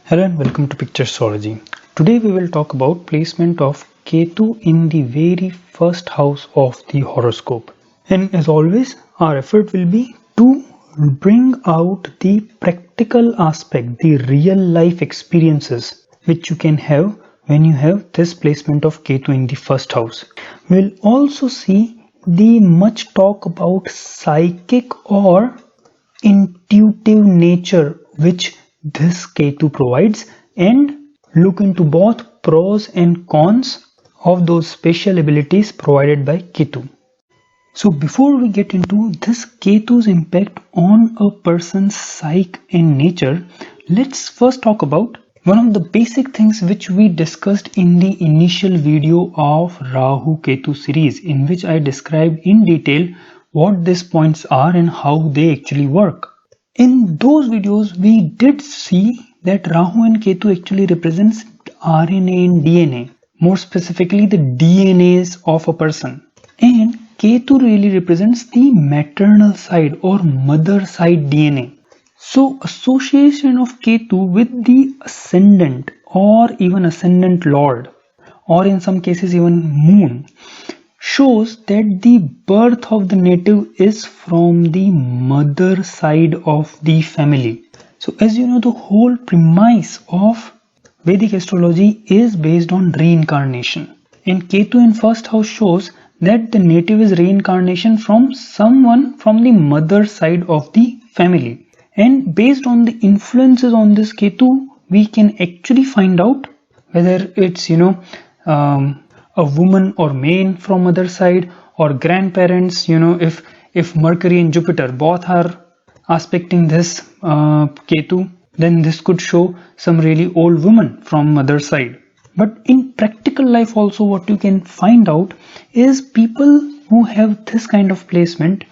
Hello and welcome to Picture Astrology. Today we will talk about placement of Ketu in the very first house of the horoscope. And as always, our effort will be to bring out the practical aspect, the real life experiences which you can have when you have this placement of Ketu in the first house. We'll also see the much talk about psychic or intuitive nature which this Ketu provides and look into both pros and cons of those special abilities provided by Ketu. So before we get into this Ketu's impact on a person's psyche and nature, let's first talk about one of the basic things which we discussed in the initial video of Rahu-Ketu series, in which I described in detail what these points are and how they actually work. In those videos, we did see that Rahu and Ketu actually represents RNA and DNA, more specifically the DNAs of a person. And Ketu really represents the maternal side or mother side DNA. So association of Ketu with the ascendant or even ascendant lord, or in some cases even moon, shows that the birth of the native is from the mother side of the family. So as you know, the whole premise of Vedic astrology is based on reincarnation. And Ketu in first house shows that the native is reincarnation from someone from the mother side of the family. And based on the influences on this Ketu, we can actually find out whether it's, a woman or man from other side, or grandparents, if Mercury and Jupiter both are aspecting this Ketu, then this could show some really old woman from mother side. But in practical life also, what you can find out is people who have this kind of placement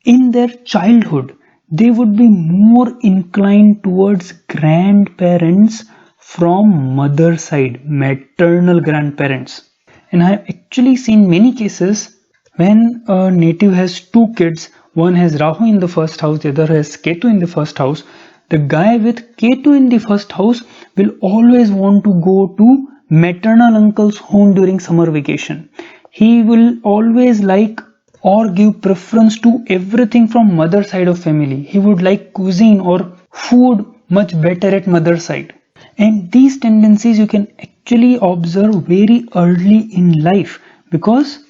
in their childhood, they would be more inclined towards grandparents from mother side, maternal grandparents. And I have actually seen many cases when a native has two kids, one has Rahu in the first house, the other has Ketu in the first house. The guy with Ketu in the first house will always want to go to maternal uncle's home during summer vacation. He will always like or give preference to everything from mother side of family. He would like cuisine or food much better at mother side. And these tendencies you can actually observe very early in life, because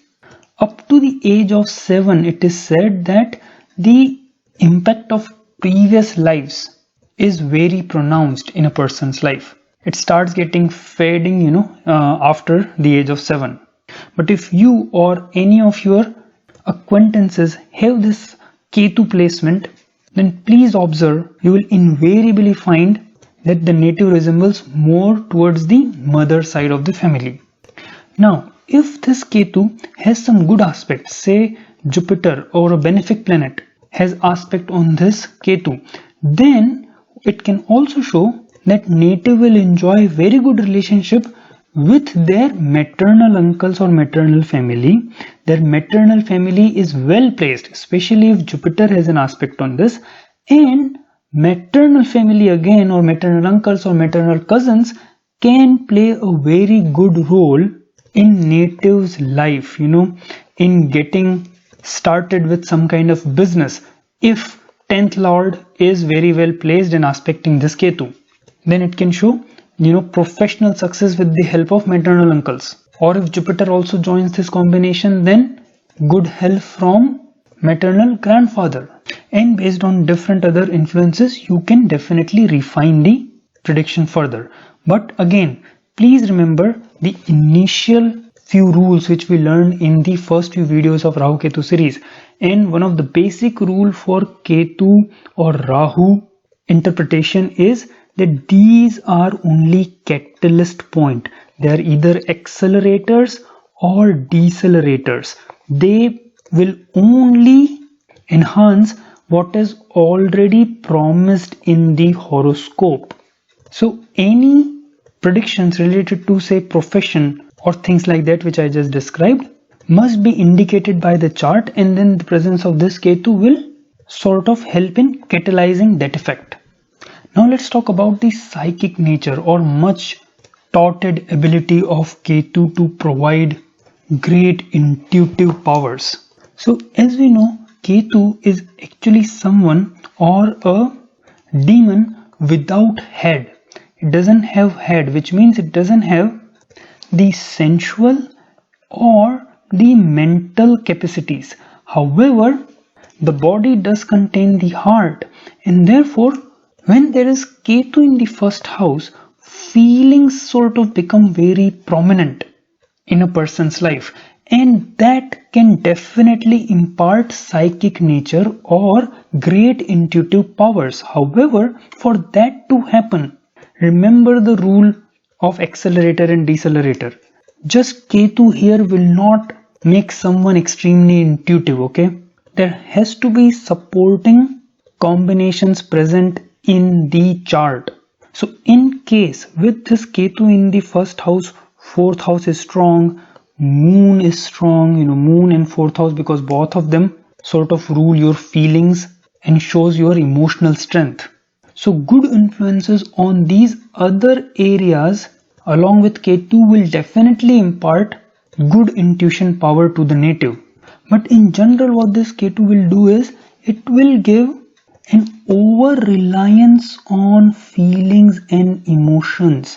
up to the age of 7 it is said that the impact of previous lives is very pronounced in a person's life. It starts getting fading after the age of 7. But if you or any of your acquaintances have this Ketu placement, then please observe, you will invariably find that the native resembles more towards the mother side of the family. Now, if this Ketu has some good aspects, say Jupiter or a benefic planet has aspect on this Ketu, then it can also show that native will enjoy very good relationship with their maternal uncles or maternal family. Their maternal family is well placed, especially if Jupiter has an aspect on this, and maternal family again, or maternal uncles or maternal cousins, can play a very good role in native's life, in getting started with some kind of business. If 10th lord is very well placed in aspecting this Ketu, then it can show professional success with the help of maternal uncles. Or if Jupiter also joins this combination, then good health from maternal grandfather. And based on different other influences, you can definitely refine the prediction further. But again, please remember the initial few rules which we learned in the first few videos of Rahu-Ketu series. And one of the basic rule for Ketu or Rahu interpretation is that these are only catalyst point. They are either accelerators or decelerators. They will only enhance what is already promised in the horoscope. So any predictions related to, say, profession or things like that which I just described must be indicated by the chart, and then the presence of this Ketu will sort of help in catalyzing that effect. Now let's talk about the psychic nature or much touted ability of Ketu to provide great intuitive powers. So as we know, Ketu is actually someone or a demon without head. It doesn't have head, which means it doesn't have the sensual or the mental capacities. However, the body does contain the heart, and therefore when there is Ketu in the first house, feelings sort of become very prominent in a person's life, and that can definitely impart psychic nature or great intuitive powers. However, for that to happen, remember the rule of accelerator and decelerator. Just Ketu here will not make someone extremely intuitive, okay? There has to be supporting combinations present in the chart. So in case with this Ketu in the first house, fourth house is strong, moon is strong, moon and fourth house, because both of them sort of rule your feelings and shows your emotional strength. So good influences on these other areas along with Ketu will definitely impart good intuition power to the native. But in general, what this Ketu will do is it will give an over reliance on feelings and emotions,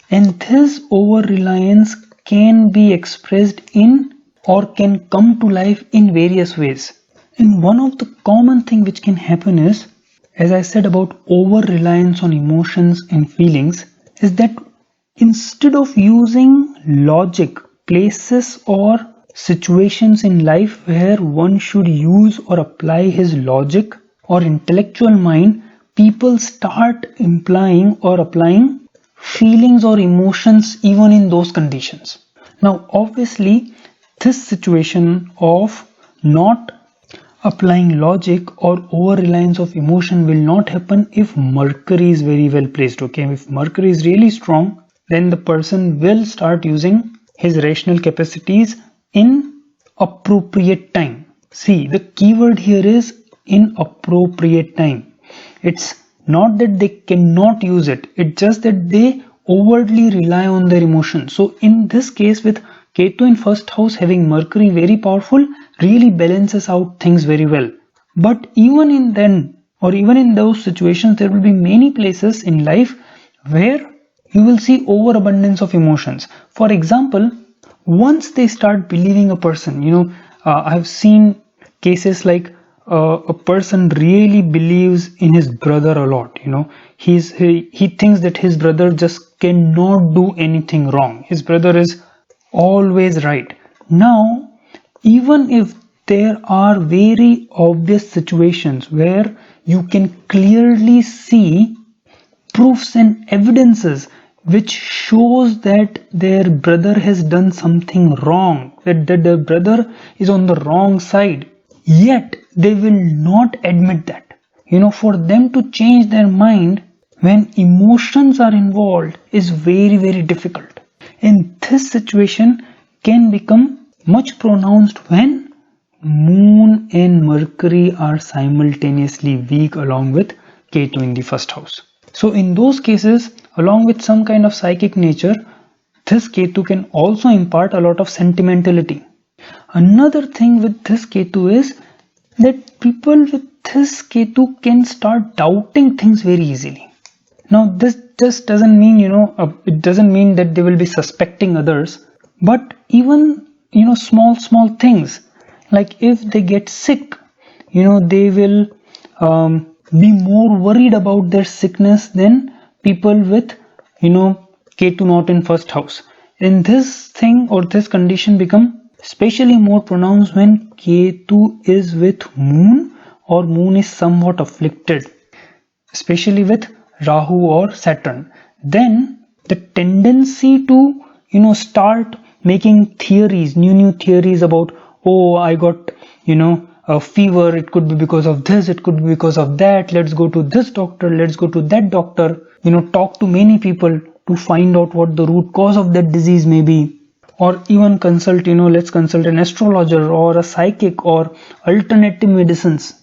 and this over reliance can be expressed in or can come to life in various ways. And one of the common thing which can happen is, as I said about over reliance on emotions and feelings, is that instead of using logic, places or situations in life where one should use or apply his logic or intellectual mind, people start implying or applying feelings or emotions even in those conditions. Now obviously this situation of not applying logic or over reliance of emotion will not happen if Mercury is very well placed. Okay, if Mercury is really strong, then the person will start using his rational capacities in appropriate time. See, the keyword here is in appropriate time. It's not that they cannot use it, it's just that they overtly rely on their emotions. So in this case, with Ketu in first house having Mercury very powerful, really balances out things very well. But even in then, or even in those situations, there will be many places in life where you will see overabundance of emotions. For example, once they start believing a person, I've seen cases like a person really believes in his brother a lot. He thinks that his brother just cannot do anything wrong. His brother is always right. Now, even if there are very obvious situations where you can clearly see proofs and evidences which shows that their brother has done something wrong, that their brother is on the wrong side, yet they will not admit that. For them to change their mind when emotions are involved is very, very difficult. And this situation can become much pronounced when Moon and Mercury are simultaneously weak along with Ketu in the first house. So in those cases, along with some kind of psychic nature, this Ketu can also impart a lot of sentimentality. Another thing with this Ketu is that people with this Ketu can start doubting things very easily. Now this just doesn't mean, it doesn't mean that they will be suspecting others, but even, small things, like if they get sick, they will be more worried about their sickness than people with, Ketu not in first house. And this thing or this condition become especially more pronounced when Ketu is with Moon or Moon is somewhat afflicted, especially with Rahu or Saturn. Then the tendency to, start making theories, new theories about, oh, I got, a fever, it could be because of this, it could be because of that, let's go to this doctor, let's go to that doctor, talk to many people to find out what the root cause of that disease may be, or even consult, let's consult an astrologer or a psychic or alternative medicines.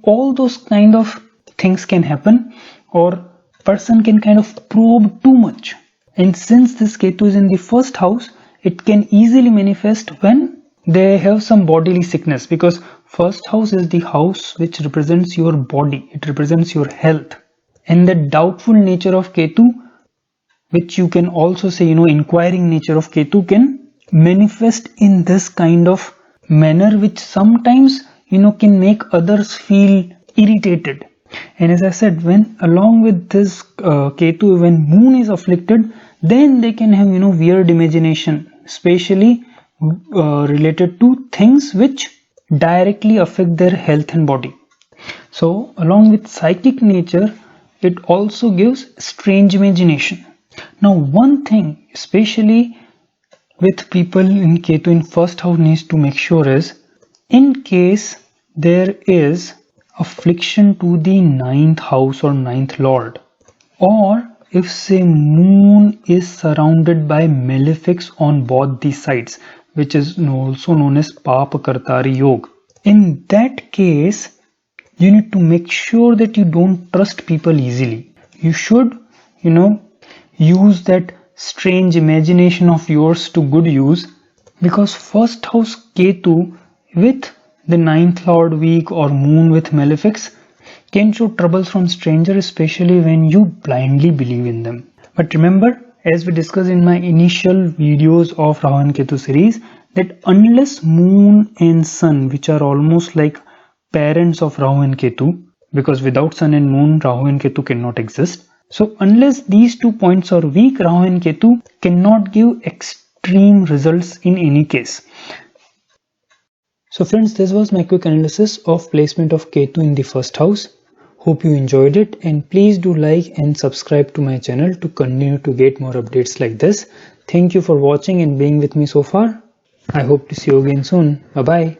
All those kind of things can happen, or person can kind of probe too much. And since this Ketu is in the first house, it can easily manifest when they have some bodily sickness, because first house is the house which represents your body, it represents your health. And the doubtful nature of Ketu, which you can also say, inquiring nature of Ketu, can manifest in this kind of manner, which sometimes, can make others feel irritated. And as I said, when along with this Ketu, when moon is afflicted, then they can have, weird imagination, especially related to things which directly affect their health and body. So along with psychic nature, it also gives strange imagination. Now one thing, especially with people in Ketu in first house, needs to make sure is, in case there is affliction to the 9th house or 9th lord, or if say moon is surrounded by malefics on both the sides, which is also known as Papa Kartari Yoga, in that case you need to make sure that you don't trust people easily. You should, use that strange imagination of yours to good use, because first house Ketu with the 9th lord weak or moon with malefics can show troubles from strangers, especially when you blindly believe in them. But remember, as we discussed in my initial videos of Rahu and Ketu series, that unless moon and sun, which are almost like parents of Rahu and Ketu, because without sun and moon, Rahu and Ketu cannot exist. So unless these 2 points are weak, Rahu and Ketu cannot give extreme results in any case. So friends, this was my quick analysis of placement of Ketu in the first house. Hope you enjoyed it, and please do like and subscribe to my channel to continue to get more updates like this. Thank you for watching and being with me so far. I hope to see you again soon. Bye bye.